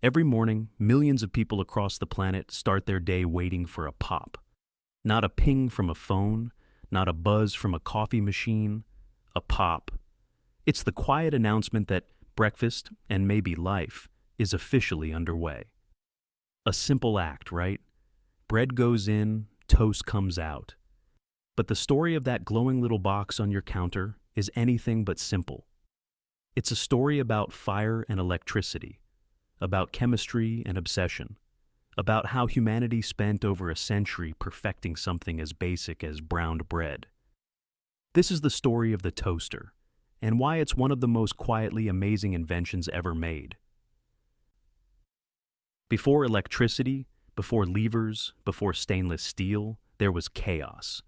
Every morning, millions of people across the planet start their day waiting for a pop. Not a ping from a phone, not a buzz from a coffee machine, a pop. It's the quiet announcement that breakfast, and maybe life, is officially underway. A simple act, right? Bread goes in, toast comes out. But the story of that glowing little box on your counter is anything but simple. It's a story about fire and electricity, about chemistry and obsession, about how humanity spent over a century perfecting something as basic as browned bread. This is the story of the toaster, and why it's one of the most quietly amazing inventions ever made. Before electricity, before levers, before stainless steel, there was chaos.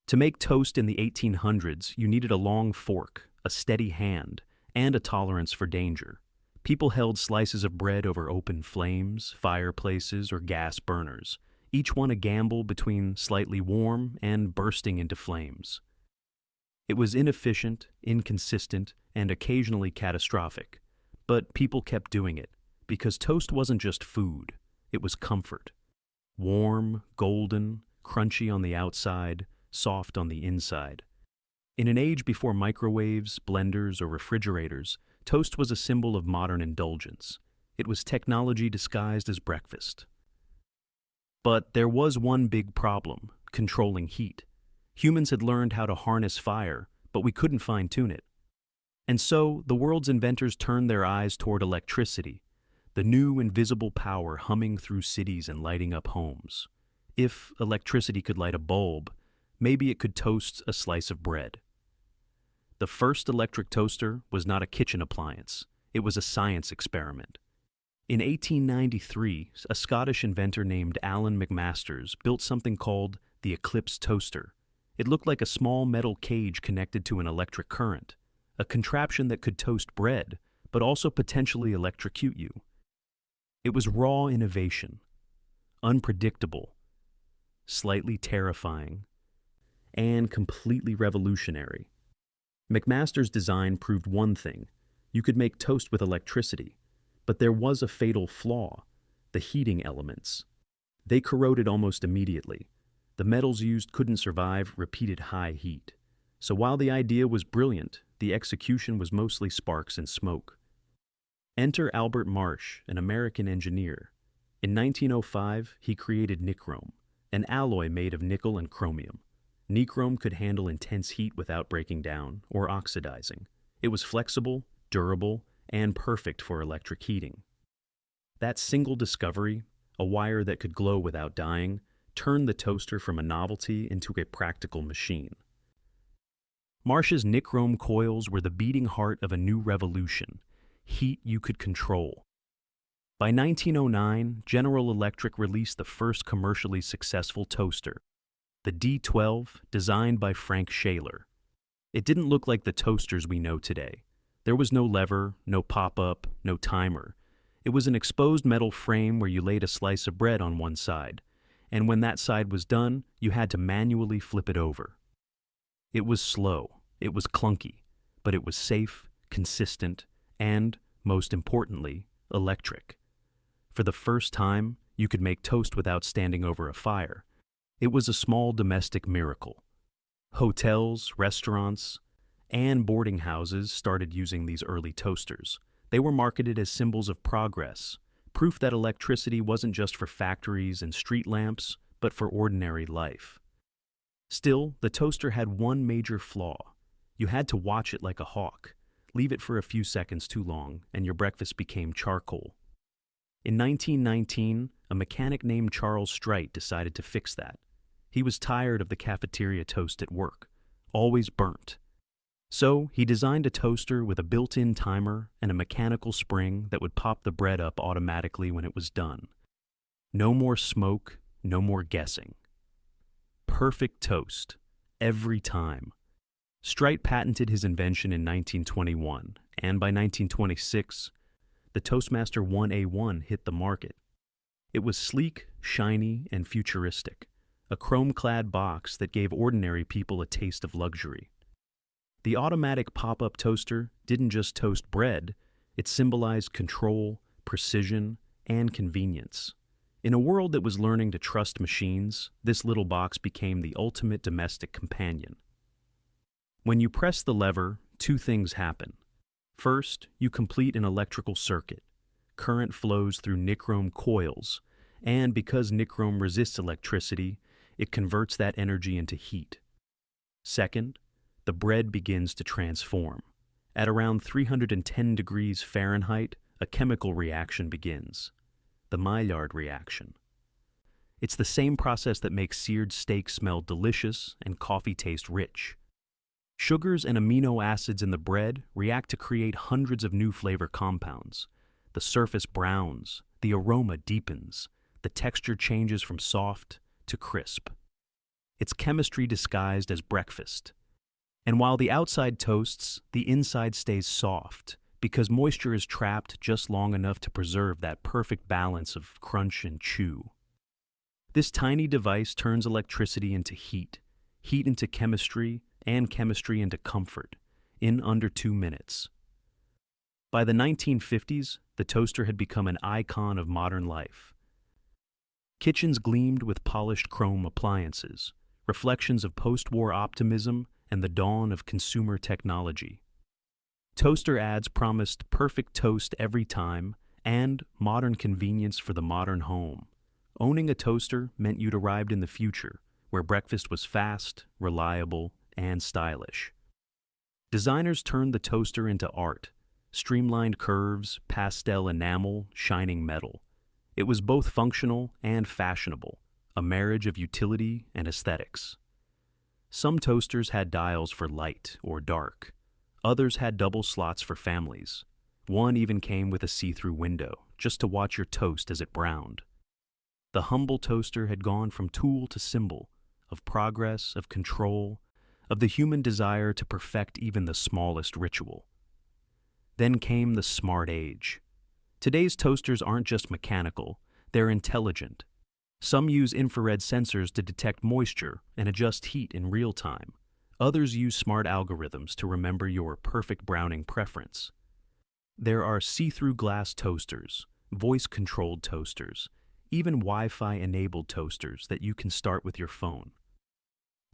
To make toast in the 1800s, you needed a long fork, a steady hand, and a tolerance for danger. People held slices of bread over open flames, fireplaces, or gas burners, each one a gamble between slightly warm and bursting into flames. It was inefficient, inconsistent, and occasionally catastrophic, but people kept doing it, because toast wasn't just food, it was comfort. Warm, golden, crunchy on the outside, soft on the inside. In an age before microwaves, blenders, or refrigerators, toast was a symbol of modern indulgence. It was technology disguised as breakfast. But there was one big problem: controlling heat. Humans had learned how to harness fire, but we couldn't fine-tune it. And so, the world's inventors turned their eyes toward electricity, the new invisible power humming through cities and lighting up homes. If electricity could light a bulb, maybe it could toast a slice of bread. The first electric toaster was not a kitchen appliance, it was a science experiment. In 1893, a Scottish inventor named Alan MacMasters built something called the Eclipse Toaster. It looked like a small metal cage connected to an electric current, a contraption that could toast bread, but also potentially electrocute you. It was raw innovation, unpredictable, slightly terrifying, and completely revolutionary. MacMasters' design proved one thing: you could make toast with electricity, but there was a fatal flaw: the heating elements. They corroded almost immediately. The metals used couldn't survive repeated high heat. So while the idea was brilliant, the execution was mostly sparks and smoke. Enter Albert Marsh, an American engineer. In 1905, he created nichrome, an alloy made of nickel and chromium. Nichrome could handle intense heat without breaking down or oxidizing. It was flexible, durable, and perfect for electric heating. That single discovery, a wire that could glow without dying, turned the toaster from a novelty into a practical machine. Marsh's nichrome coils were the beating heart of a new revolution: heat you could control. By 1909, General Electric released the first commercially successful toaster, the D12, designed by Frank Shaler. It didn't look like the toasters we know today. There was no lever, no pop-up, no timer. It was an exposed metal frame where you laid a slice of bread on one side, and when that side was done, you had to manually flip it over. It was slow, it was clunky, but it was safe, consistent, and, most importantly, electric. For the first time, you could make toast without standing over a fire. It was a small domestic miracle. Hotels, restaurants, and boarding houses started using these early toasters. They were marketed as symbols of progress, proof that electricity wasn't just for factories and street lamps, but for ordinary life. Still, the toaster had one major flaw. You had to watch it like a hawk. Leave it for a few seconds too long, and your breakfast became charcoal. In 1919, a mechanic named Charles Strite decided to fix that. He was tired of the cafeteria toast at work, always burnt. So he designed a toaster with a built-in timer and a mechanical spring that would pop the bread up automatically when it was done. No more smoke, no more guessing. Perfect toast, every time. Strite patented his invention in 1921, and by 1926, the Toastmaster 1A1 hit the market. It was sleek, shiny, and futuristic, a chrome-clad box that gave ordinary people a taste of luxury. The automatic pop-up toaster didn't just toast bread, it symbolized control, precision, and convenience. In a world that was learning to trust machines, this little box became the ultimate domestic companion. When you press the lever, two things happen. First, you complete an electrical circuit. Current flows through nichrome coils, and because nichrome resists electricity, it converts that energy into heat. Second, the bread begins to transform. At around 310 degrees Fahrenheit, a chemical reaction begins, the Maillard reaction. It's the same process that makes seared steak smell delicious and coffee taste rich. Sugars and amino acids in the bread react to create hundreds of new flavor compounds. The surface browns, the aroma deepens, the texture changes from soft to crisp. It's chemistry disguised as breakfast. And while the outside toasts, the inside stays soft, because moisture is trapped just long enough to preserve that perfect balance of crunch and chew. This tiny device turns electricity into heat, heat into chemistry, and chemistry into comfort, in under 2 minutes. By the 1950s, the toaster had become an icon of modern life. Kitchens gleamed with polished chrome appliances, reflections of post-war optimism and the dawn of consumer technology. Toaster ads promised perfect toast every time and modern convenience for the modern home. Owning a toaster meant you'd arrived in the future, where breakfast was fast, reliable, and stylish. Designers turned the toaster into art, streamlined curves, pastel enamel, shining metal. It was both functional and fashionable, a marriage of utility and aesthetics. Some toasters had dials for light or dark. Others had double slots for families. One even came with a see-through window, just to watch your toast as it browned. The humble toaster had gone from tool to symbol, of progress, of control, of the human desire to perfect even the smallest ritual. Then came the smart age. Today's toasters aren't just mechanical, they're intelligent. Some use infrared sensors to detect moisture and adjust heat in real time. Others use smart algorithms to remember your perfect browning preference. There are see-through glass toasters, voice-controlled toasters, even Wi-Fi enabled toasters that you can start with your phone.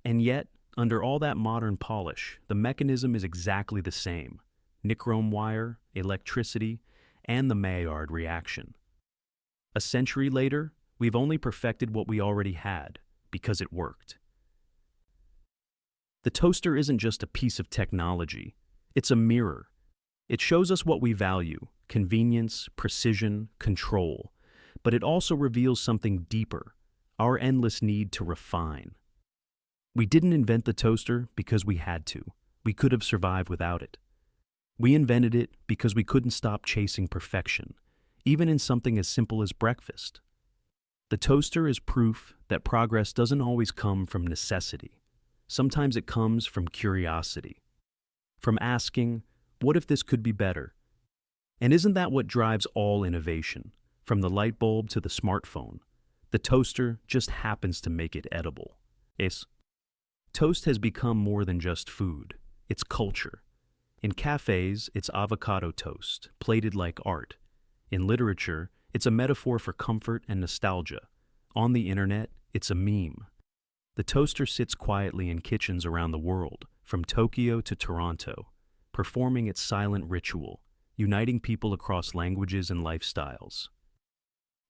And yet, under all that modern polish, the mechanism is exactly the same: nichrome wire, electricity, and the Maillard reaction. A century later, we've only perfected what we already had, because it worked. The toaster isn't just a piece of technology, it's a mirror. It shows us what we value: convenience, precision, control. But it also reveals something deeper: our endless need to refine. We didn't invent the toaster because we had to. We could have survived without it. We invented it because we couldn't stop chasing perfection, even in something as simple as breakfast. The toaster is proof that progress doesn't always come from necessity. Sometimes it comes from curiosity, from asking, what if this could be better? And isn't that what drives all innovation? From the light bulb to the smartphone, the toaster just happens to make it edible. Toast has become more than just food. It's culture. In cafes, it's avocado toast, plated like art. In literature, it's a metaphor for comfort and nostalgia. On the internet, it's a meme. The toaster sits quietly in kitchens around the world, from Tokyo to Toronto, performing its silent ritual, uniting people across languages and lifestyles.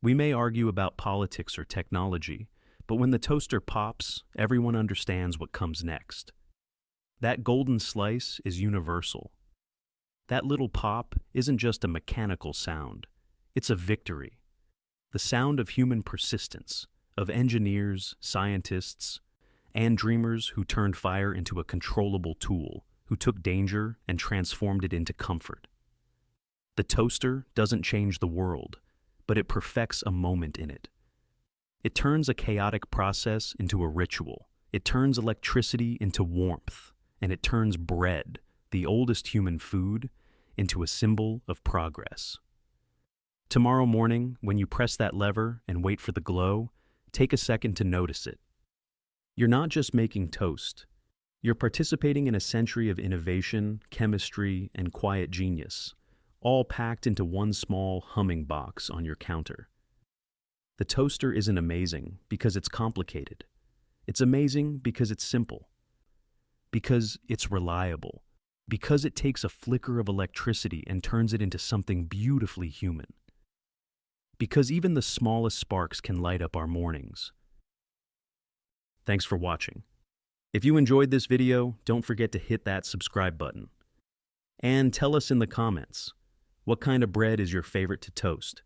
We may argue about politics or technology, but when the toaster pops, everyone understands what comes next. That golden slice is universal. That little pop isn't just a mechanical sound, it's a victory. The sound of human persistence, of engineers, scientists, and dreamers who turned fire into a controllable tool, who took danger and transformed it into comfort. The toaster doesn't change the world, but it perfects a moment in it. It turns a chaotic process into a ritual. It turns electricity into warmth, and it turns bread, the oldest human food, into a symbol of progress. Tomorrow morning, when you press that lever and wait for the glow, take a second to notice it. You're not just making toast. You're participating in a century of innovation, chemistry, and quiet genius, all packed into one small humming box on your counter. The toaster isn't amazing because it's complicated. It's amazing because it's simple. Because it's reliable. Because it takes a flicker of electricity and turns it into something beautifully human. Because even the smallest sparks can light up our mornings. Thanks for watching. If you enjoyed this video, don't forget to hit that subscribe button. And tell us in the comments, what kind of bread is your favorite to toast?